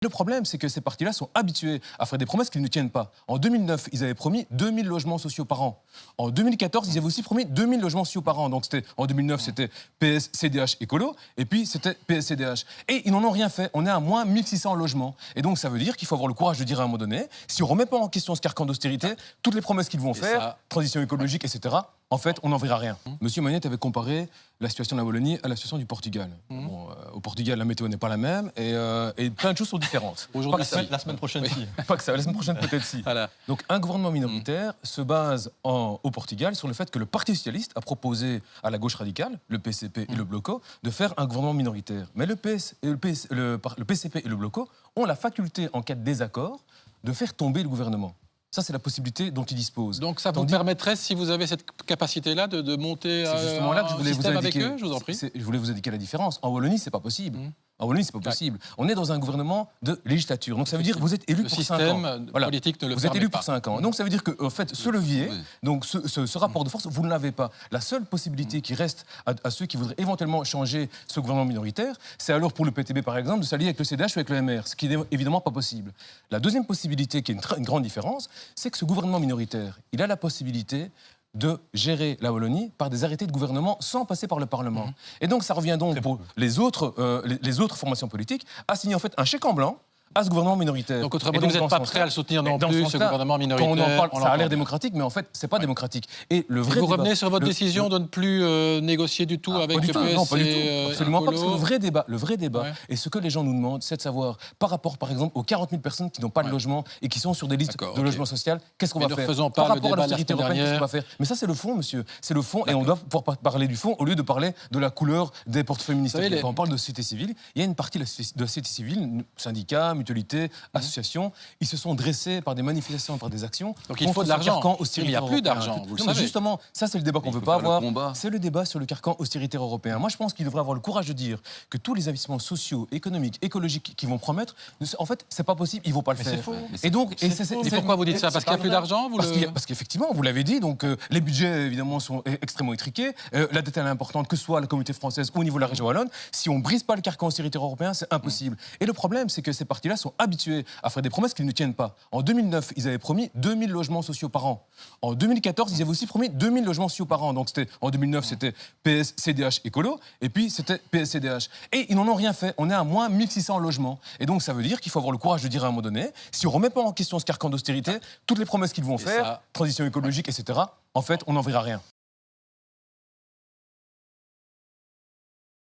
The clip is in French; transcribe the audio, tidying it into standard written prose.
Le problème, c'est que ces partis-là sont habitués à faire des promesses qu'ils ne tiennent pas. En 2009, ils avaient promis 2000 logements sociaux par an. En 2014, ils avaient aussi promis 2000 logements sociaux par an. Donc en 2009, c'était PS, CDH, écolo, et puis c'était PS, CDH. Et ils n'en ont rien fait. On est à moins 1600 logements. Et donc ça veut dire qu'il faut avoir le courage de dire à un moment donné, si on ne remet pas en question ce carcan d'austérité, toutes les promesses qu'ils vont faire, transition écologique, etc., en fait, on n'en verra rien. Monsieur Magnette avait comparé la situation de la Wallonie à la situation du Portugal. Bon, au Portugal, la météo n'est pas la même et plein de choses sont différentes. Aujourd'hui, la semaine prochaine, si. Pas que ça, la semaine prochaine peut-être si. Voilà. Donc un gouvernement minoritaire se base au Portugal sur le fait que le Parti socialiste a proposé à la gauche radicale, le PCP et le Bloco, de faire un gouvernement minoritaire. Mais le PCP et le Bloco ont la faculté, en cas de désaccord, de faire tomber le gouvernement. Ça, c'est la possibilité dont ils disposent. Donc ça vous permettrait, si vous avez cette capacité-là, de monter un système avec eux, je vous en prie. Je voulais vous indiquer la différence. En Wallonie, c'est pas possible. En Wallonie, c'est pas possible. On est dans un gouvernement de législature. Donc ça veut dire que vous êtes élu pour 5 ans. Le système politique ne le permet pas. Vous êtes élu pour 5 ans. Donc ça veut dire que, en fait, ce levier, donc ce rapport de force, vous ne l'avez pas. La seule possibilité qui reste à ceux qui voudraient éventuellement changer ce gouvernement minoritaire, c'est alors pour le PTB, par exemple, de s'allier avec le CDH ou avec le MR, ce qui n'est évidemment pas possible. La deuxième possibilité, qui est une grande différence, c'est que ce gouvernement minoritaire, il a la possibilité de gérer la Wallonie par des arrêtés de gouvernement sans passer par le Parlement. Et donc ça revient donc pour les autres formations politiques à signer en fait un chèque en blanc à ce gouvernement minoritaire. Donc autrement, vous n'êtes pas prêt à le soutenir non plus, ce gouvernement minoritaire. Quand on en parle, ça a l'air démocratique, mais en fait, c'est pas démocratique. Et le vrai vous revenez sur votre décision de ne plus négocier du tout avec le PS. Non, pas du tout. Absolument pas, parce que le vrai débat, et ce que les gens nous demandent, c'est de savoir, par rapport, par exemple, aux 40 000 personnes qui n'ont pas de logement et qui sont sur des listes de logement social, qu'est-ce qu'on va faire? Ne faisons pas le débat de la semaine dernière. Qu'est-ce qu'on va faire? Mais ça, c'est le fond, monsieur. C'est le fond, et on doit pouvoir parler du fond au lieu de parler de la couleur des portefeuilles ministériels. Quand on parle de société civile, il y a une partie de la société civile, syndicats, mutualités, associations, ils se sont dressés par des manifestations, par des actions. Donc il faut de l'argent. Il n'y a plus d'argent, vous le savez. Justement, ça c'est le débat qu'on ne veut pas avoir. C'est le débat sur le carcan austéritaire européen. Moi je pense qu'il devrait avoir le courage de dire que tous les investissements sociaux, économiques, écologiques qu'ils vont promettre, en fait c'est pas possible, ils ne vont pas le faire. Et donc, pourquoi vous dites ça? Parce qu'il n'y a plus d'argent? Parce qu'effectivement, vous l'avez dit, donc les budgets évidemment sont extrêmement étriqués, la dette elle est importante, que ce soit à la communauté française ou au niveau de la région wallonne. Si on ne brise pas le carcan austéritaire européen, c'est impossible. Et le problème, c'est que ces partis-là sont habitués à faire des promesses qu'ils ne tiennent pas. En 2009, ils avaient promis 2000 logements sociaux par an. En 2014, ils avaient aussi promis 2000 logements sociaux par an. Donc en 2009, c'était PS, CDH, écolo, et puis c'était PS, CDH. Et ils n'en ont rien fait. On est à moins 1600 logements. Et donc ça veut dire qu'il faut avoir le courage de dire à un moment donné, si on ne remet pas en question ce carcan d'austérité, toutes les promesses qu'ils vont faire, transition écologique, etc., en fait, on n'en verra rien.